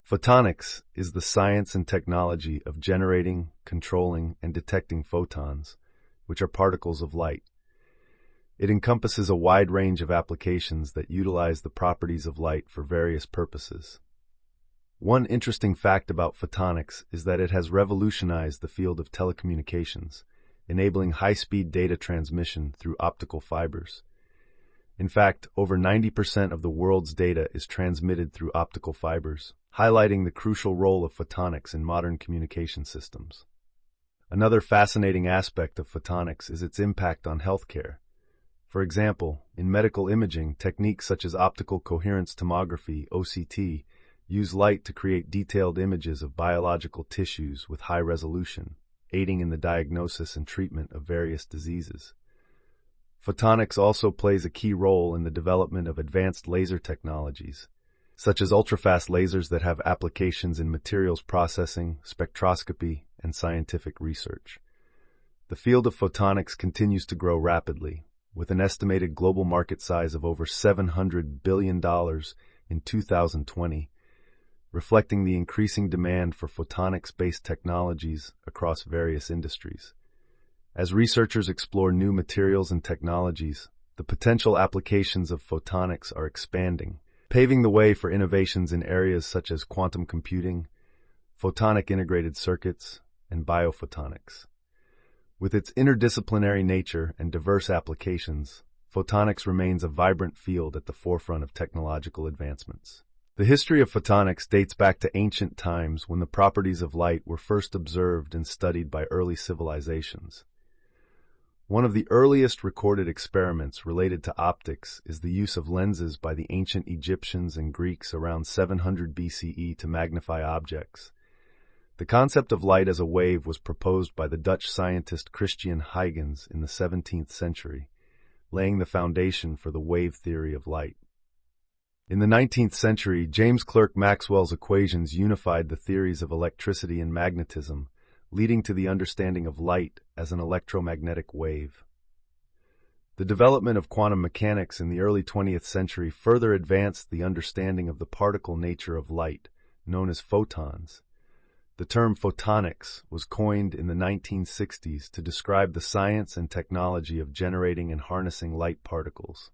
Photonics is the science and technology of generating, controlling, and detecting photons, which are particles of light. It encompasses a wide range of applications that utilize the properties of light for various purposes. One interesting fact about photonics is that it has revolutionized the field of telecommunications, enabling high-speed data transmission through optical fibers. In fact, over 90% of the world's data is transmitted through optical fibers, highlighting the crucial role of photonics in modern communication systems. Another fascinating aspect of photonics is its impact on healthcare. For example, in medical imaging, techniques such as optical coherence tomography, OCT, use light to create detailed images of biological tissues with high resolution, aiding in the diagnosis and treatment of various diseases. Photonics also plays a key role in the development of advanced laser technologies, such as ultrafast lasers that have applications in materials processing, spectroscopy, and scientific research. The field of photonics continues to grow rapidly, with an estimated global market size of over $700 billion in 2020, reflecting the increasing demand for photonics-based technologies across various industries. As researchers explore new materials and technologies, the potential applications of photonics are expanding, paving the way for innovations in areas such as quantum computing, photonic integrated circuits, and biophotonics. With its interdisciplinary nature and diverse applications, photonics remains a vibrant field at the forefront of technological advancements. The history of photonics dates back to ancient times when the properties of light were first observed and studied by early civilizations. One of the earliest recorded experiments related to optics is the use of lenses by the ancient Egyptians and Greeks around 700 BCE to magnify objects. The concept of light as a wave was proposed by the Dutch scientist Christian Huygens in the 17th century, laying the foundation for the wave theory of light. In the 19th century, James Clerk Maxwell's equations unified the theories of electricity and magnetism, leading to the understanding of light as an electromagnetic wave. The development of quantum mechanics in the early 20th century further advanced the understanding of the particle nature of light, known as photons. The term photonics was coined in the 1960s to describe the science and technology of generating and harnessing light particles.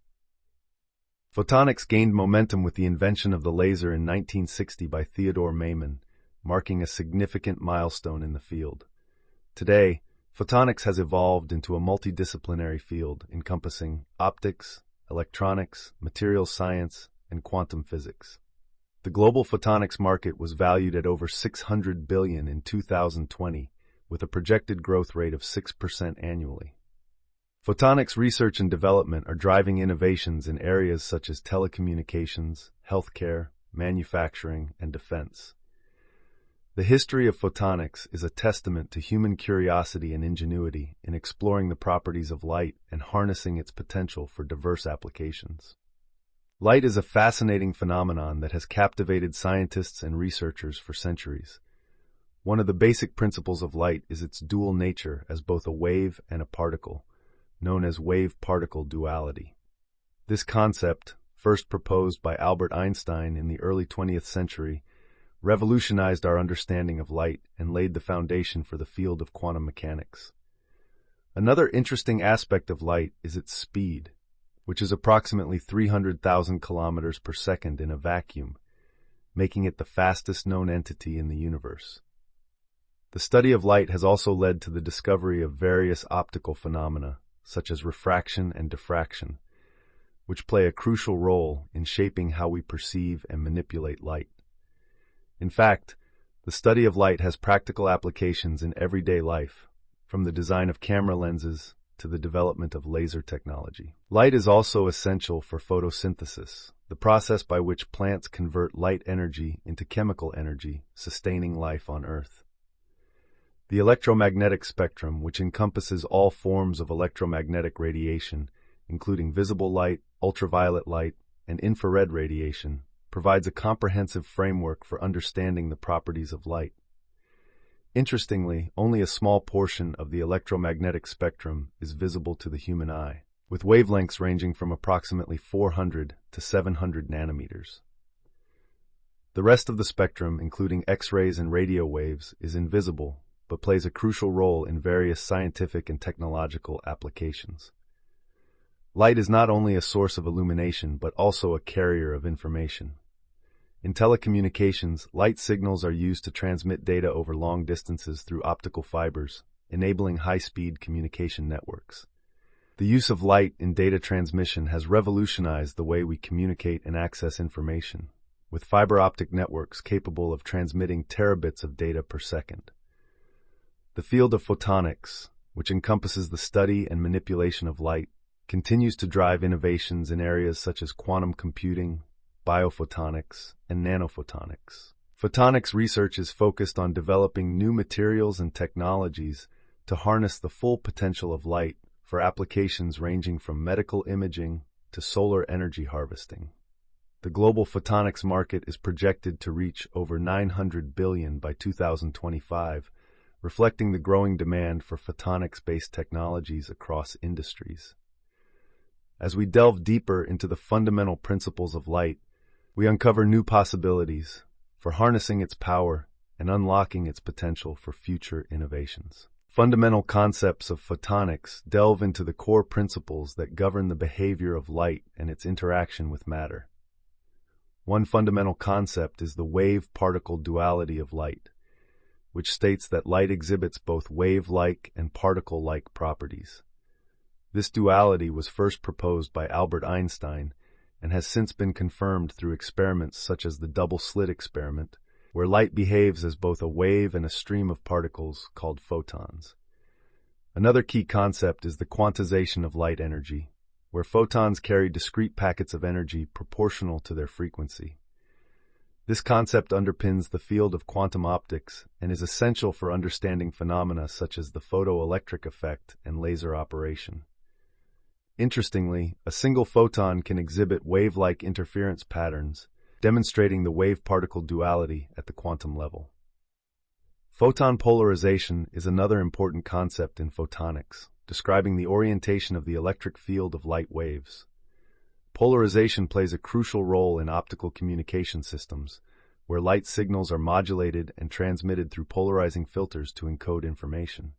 Photonics gained momentum with the invention of the laser in 1960 by Theodore Maiman, marking a significant milestone in the field. Today, photonics has evolved into a multidisciplinary field encompassing optics, electronics, materials science, and quantum physics. The global photonics market was valued at over $600 billion in 2020, with a projected growth rate of 6% annually. Photonics research and development are driving innovations in areas such as telecommunications, healthcare, manufacturing, and defense. The history of photonics is a testament to human curiosity and ingenuity in exploring the properties of light and harnessing its potential for diverse applications. Light is a fascinating phenomenon that has captivated scientists and researchers for centuries. One of the basic principles of light is its dual nature as both a wave and a particle, known as wave-particle duality. This concept, first proposed by Albert Einstein in the early 20th century, revolutionized our understanding of light and laid the foundation for the field of quantum mechanics. Another interesting aspect of light is its speed, which is approximately 300,000 kilometers per second in a vacuum, making it the fastest known entity in the universe. The study of light has also led to the discovery of various optical phenomena, such as refraction and diffraction, which play a crucial role in shaping how we perceive and manipulate light. In fact, the study of light has practical applications in everyday life, from the design of camera lenses to the development of laser technology. Light is also essential for photosynthesis, the process by which plants convert light energy into chemical energy, sustaining life on Earth. The electromagnetic spectrum, which encompasses all forms of electromagnetic radiation, including visible light, ultraviolet light, and infrared radiation, provides a comprehensive framework for understanding the properties of light. Interestingly, only a small portion of the electromagnetic spectrum is visible to the human eye. with wavelengths ranging from approximately 400 to 700 nanometers. The rest of the spectrum, including X-rays and radio waves, is invisible, but plays a crucial role in various scientific and technological applications. Light is not only a source of illumination, but also a carrier of information. In telecommunications, light signals are used to transmit data over long distances through optical fibers, enabling high-speed communication networks. The use of light in data transmission has revolutionized the way we communicate and access information, with fiber optic networks capable of transmitting terabits of data per second. The field of photonics, which encompasses the study and manipulation of light, continues to drive innovations in areas such as quantum computing, biophotonics, and nanophotonics. Photonics research is focused on developing new materials and technologies to harness the full potential of light for applications ranging from medical imaging to solar energy harvesting. The global photonics market is projected to reach over $900 billion by 2025, reflecting the growing demand for photonics-based technologies across industries. As we delve deeper into the fundamental principles of light, we uncover new possibilities for harnessing its power and unlocking its potential for future innovations. Fundamental concepts of photonics delve into the core principles that govern the behavior of light and its interaction with matter. One fundamental concept is the wave-particle duality of light, which states that light exhibits both wave-like and particle-like properties. This duality was first proposed by Albert Einstein and has since been confirmed through experiments such as the double-slit experiment, where light behaves as both a wave and a stream of particles called photons. Another key concept is the quantization of light energy, where photons carry discrete packets of energy proportional to their frequency. This concept underpins the field of quantum optics and is essential for understanding phenomena such as the photoelectric effect and laser operation. Interestingly, a single photon can exhibit wave-like interference patterns, demonstrating the wave-particle duality at the quantum level. Photon polarization is another important concept in photonics, describing the orientation of the electric field of light waves. Polarization plays a crucial role in optical communication systems, where light signals are modulated and transmitted through polarizing filters to encode information.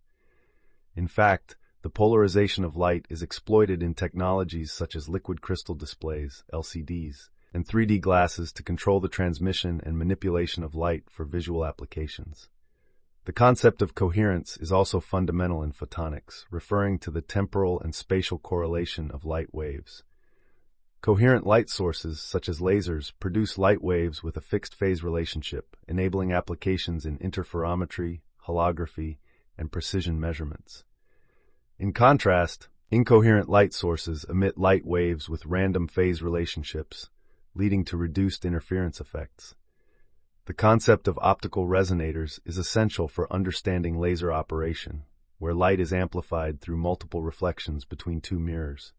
In fact, the polarization of light is exploited in technologies such as liquid crystal displays, LCDs, and 3D glasses to control the transmission and manipulation of light for visual applications. The concept of coherence is also fundamental in photonics, referring to the temporal and spatial correlation of light waves. Coherent light sources, such as lasers, produce light waves with a fixed phase relationship, enabling applications in interferometry, holography, and precision measurements. In contrast, incoherent light sources emit light waves with random phase relationships, leading to reduced interference effects. The concept of optical resonators is essential for understanding laser operation, where light is amplified through multiple reflections between two mirrors.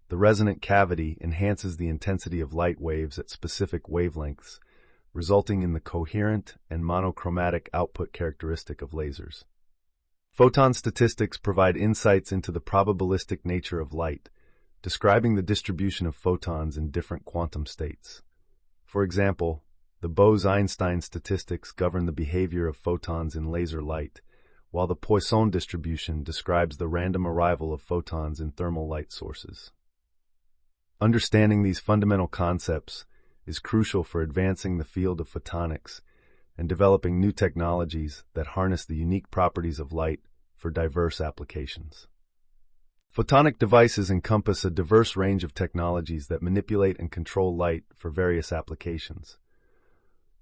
The resonant cavity enhances the intensity of light waves at specific wavelengths, resulting in the coherent and monochromatic output characteristic of lasers. Photon statistics provide insights into the probabilistic nature of light, describing the distribution of photons in different quantum states. For example, the Bose-Einstein statistics govern the behavior of photons in laser light, while the Poisson distribution describes the random arrival of photons in thermal light sources. Understanding these fundamental concepts is crucial for advancing the field of photonics and developing new technologies that harness the unique properties of light for diverse applications. Photonic devices encompass a diverse range of technologies that manipulate and control light for various applications.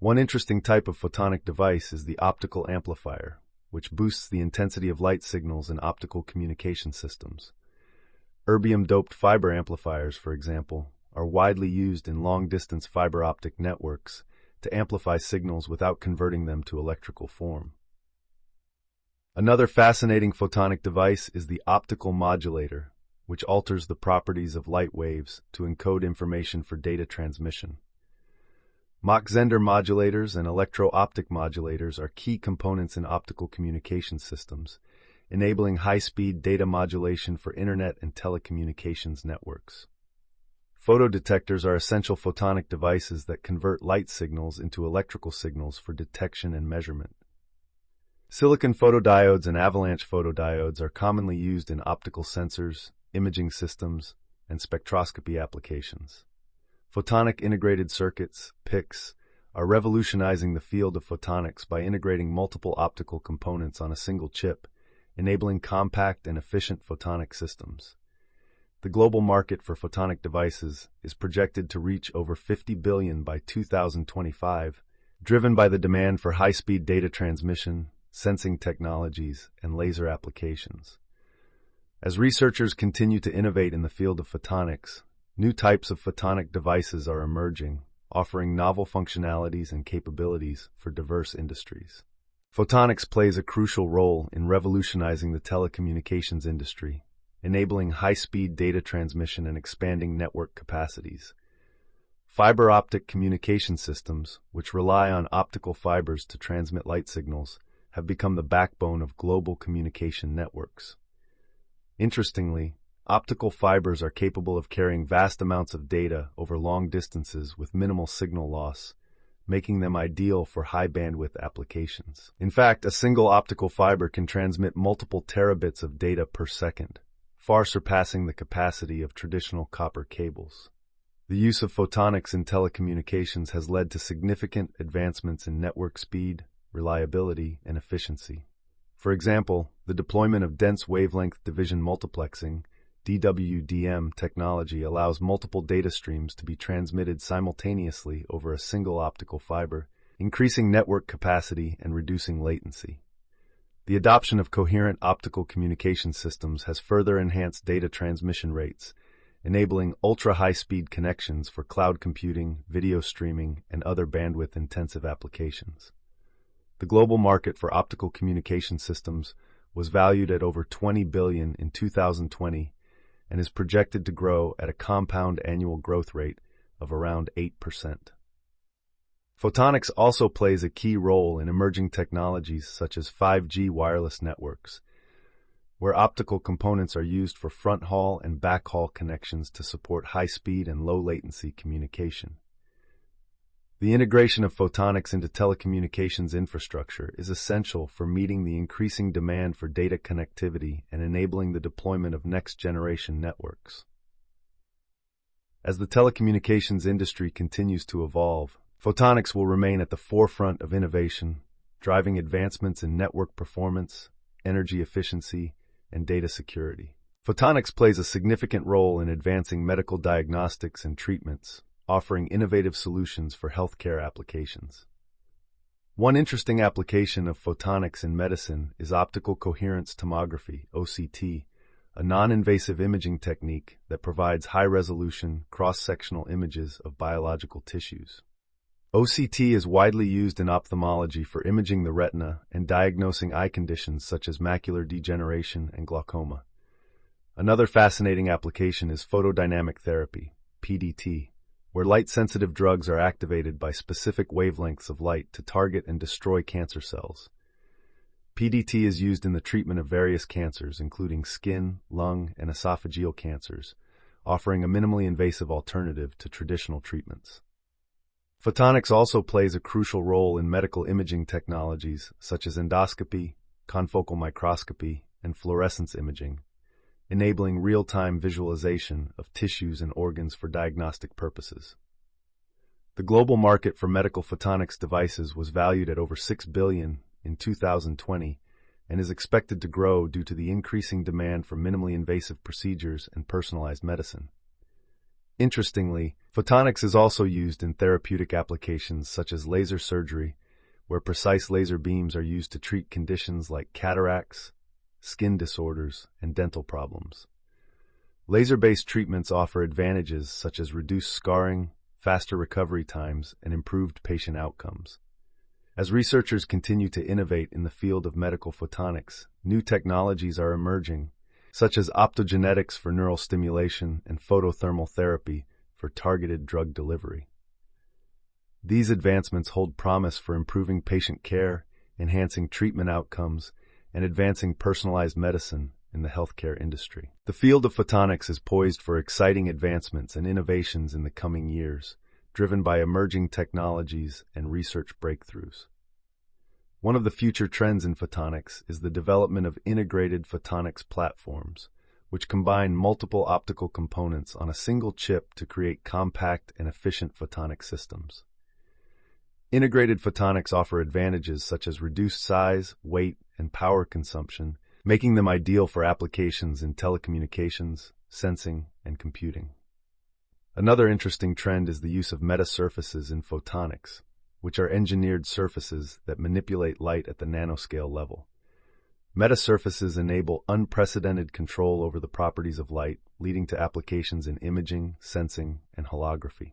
One interesting type of photonic device is the optical amplifier, which boosts the intensity of light signals in optical communication systems. Erbium-doped fiber amplifiers, for example, are widely used in long-distance fiber optic networks to amplify signals without converting them to electrical form. Another fascinating photonic device is the optical modulator, which alters the properties of light waves to encode information for data transmission. Mach-Zehnder modulators and electro-optic modulators are key components in optical communication systems, enabling high-speed data modulation for internet and telecommunications networks. Photodetectors are essential photonic devices that convert light signals into electrical signals for detection and measurement. Silicon photodiodes and avalanche photodiodes are commonly used in optical sensors, imaging systems, and spectroscopy applications. Photonic integrated circuits, PICs, are revolutionizing the field of photonics by integrating multiple optical components on a single chip, enabling compact and efficient photonic systems. The global market for photonic devices is projected to reach over $50 billion by 2025, driven by the demand for high-speed data transmission, sensing technologies, and laser applications. As researchers continue to innovate in the field of photonics, new types of photonic devices are emerging, offering novel functionalities and capabilities for diverse industries. Photonics plays a crucial role in revolutionizing the telecommunications industry, enabling high-speed data transmission and expanding network capacities. Fiber optic communication systems, which rely on optical fibers to transmit light signals, have become the backbone of global communication networks. Interestingly, optical fibers are capable of carrying vast amounts of data over long distances with minimal signal loss, making them ideal for high-bandwidth applications. In fact, a single optical fiber can transmit multiple terabits of data per second, far surpassing the capacity of traditional copper cables. The use of photonics in telecommunications has led to significant advancements in network speed, reliability, and efficiency. For example, the deployment of dense wavelength division multiplexing (DWDM) technology allows multiple data streams to be transmitted simultaneously over a single optical fiber, increasing network capacity and reducing latency. The adoption of coherent optical communication systems has further enhanced data transmission rates, enabling ultra-high-speed connections for cloud computing, video streaming, and other bandwidth-intensive applications. The global market for optical communication systems was valued at over $20 billion in 2020 and is projected to grow at a compound annual growth rate of around 8%. Photonics also plays a key role in emerging technologies such as 5G wireless networks, where optical components are used for front-haul and backhaul connections to support high-speed and low-latency communication. The integration of photonics into telecommunications infrastructure is essential for meeting the increasing demand for data connectivity and enabling the deployment of next-generation networks. As the telecommunications industry continues to evolve, photonics will remain at the forefront of innovation, driving advancements in network performance, energy efficiency, and data security. Photonics plays a significant role in advancing medical diagnostics and treatments, offering innovative solutions for healthcare applications. One interesting application of photonics in medicine is optical coherence tomography, OCT, a non-invasive imaging technique that provides high-resolution, cross-sectional images of biological tissues. OCT is widely used in ophthalmology for imaging the retina and diagnosing eye conditions such as macular degeneration and glaucoma. Another fascinating application is photodynamic therapy, PDT, where light-sensitive drugs are activated by specific wavelengths of light to target and destroy cancer cells. PDT is used in the treatment of various cancers, including skin, lung, and esophageal cancers, offering a minimally invasive alternative to traditional treatments. Photonics also plays a crucial role in medical imaging technologies such as endoscopy, confocal microscopy, and fluorescence imaging, enabling real-time visualization of tissues and organs for diagnostic purposes. The global market for medical photonics devices was valued at over $6 billion in 2020 and is expected to grow due to the increasing demand for minimally invasive procedures and personalized medicine. Interestingly, photonics is also used in therapeutic applications such as laser surgery, where precise laser beams are used to treat conditions like cataracts, skin disorders, and dental problems. Laser-based treatments offer advantages such as reduced scarring, faster recovery times, and improved patient outcomes. As researchers continue to innovate in the field of medical photonics, new technologies are emerging, such as optogenetics for neural stimulation and photothermal therapy for targeted drug delivery. These advancements hold promise for improving patient care, enhancing treatment outcomes, and advancing personalized medicine in the healthcare industry. The field of photonics is poised for exciting advancements and innovations in the coming years, driven by emerging technologies and research breakthroughs. One of the future trends in photonics is the development of integrated photonics platforms, which combine multiple optical components on a single chip to create compact and efficient photonic systems. Integrated photonics offer advantages such as reduced size, weight, and power consumption, making them ideal for applications in telecommunications, sensing, and computing. Another interesting trend is the use of metasurfaces in photonics, which are engineered surfaces that manipulate light at the nanoscale level. Metasurfaces enable unprecedented control over the properties of light, leading to applications in imaging, sensing, and holography.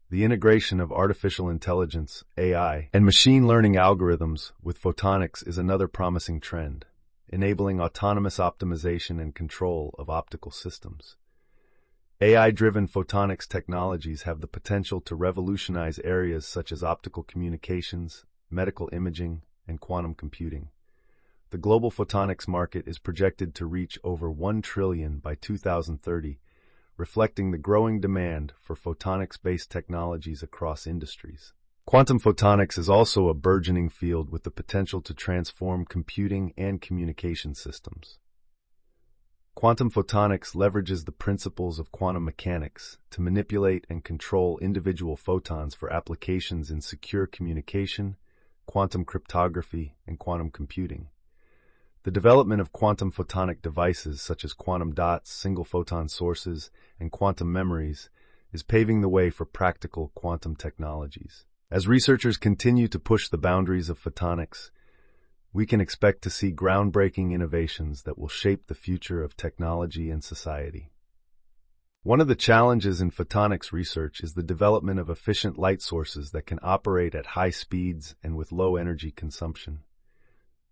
The integration of artificial intelligence, AI, and machine learning algorithms with photonics is another promising trend, enabling autonomous optimization and control of optical systems. AI-driven photonics technologies have the potential to revolutionize areas such as optical communications, medical imaging, and quantum computing. The global photonics market is projected to reach over $1 trillion by 2030, reflecting the growing demand for photonics-based technologies across industries. Quantum photonics is also a burgeoning field with the potential to transform computing and communication systems. Quantum photonics leverages the principles of quantum mechanics to manipulate and control individual photons for applications in secure communication, quantum cryptography, and quantum computing. The development of quantum photonic devices such as quantum dots, single photon sources, and quantum memories is paving the way for practical quantum technologies. As researchers continue to push the boundaries of photonics, we can expect to see groundbreaking innovations that will shape the future of technology and society. One of the challenges in photonics research is the development of efficient light sources that can operate at high speeds and with low energy consumption.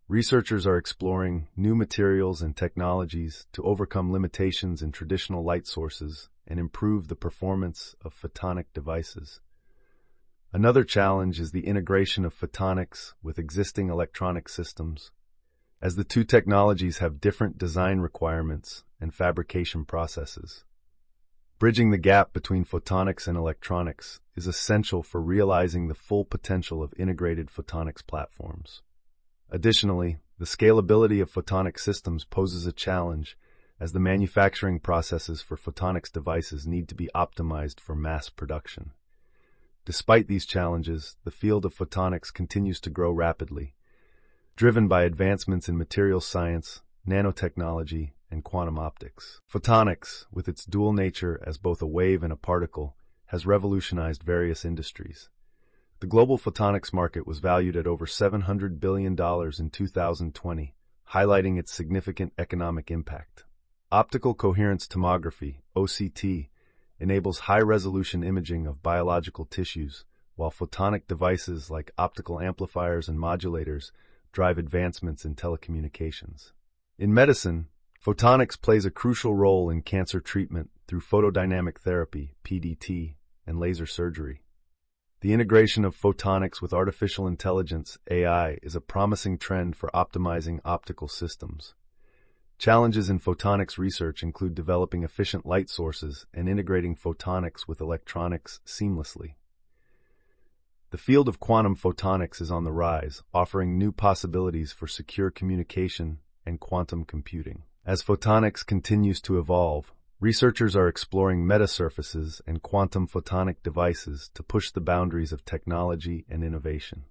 Researchers are exploring new materials and technologies to overcome limitations in traditional light sources and improve the performance of photonic devices. Another challenge is the integration of photonics with existing electronic systems, as the two technologies have different design requirements and fabrication processes. Bridging the gap between photonics and electronics is essential for realizing the full potential of integrated photonics platforms. Additionally, the scalability of photonic systems poses a challenge, as the manufacturing processes for photonics devices need to be optimized for mass production. Despite these challenges, the field of photonics continues to grow rapidly, driven by advancements in materials science, nanotechnology, and quantum optics. Photonics, with its dual nature as both a wave and a particle, has revolutionized various industries. The global photonics market was valued at over $700 billion in 2020, highlighting its significant economic impact. Optical coherence tomography, OCT, enables high-resolution imaging of biological tissues, while photonic devices like optical amplifiers and modulators drive advancements in telecommunications. In medicine, photonics plays a crucial role in cancer treatment through photodynamic therapy, PDT, and laser surgery. The integration of photonics with artificial intelligence, AI, is a promising trend for optimizing optical systems. Challenges in photonics research include developing efficient light sources and integrating photonics with electronics seamlessly. The field of quantum photonics is on the rise, offering new possibilities for secure communication and quantum computing. As photonics continues to evolve, researchers are exploring metasurfaces and quantum photonic devices to push the boundaries of technology and innovation.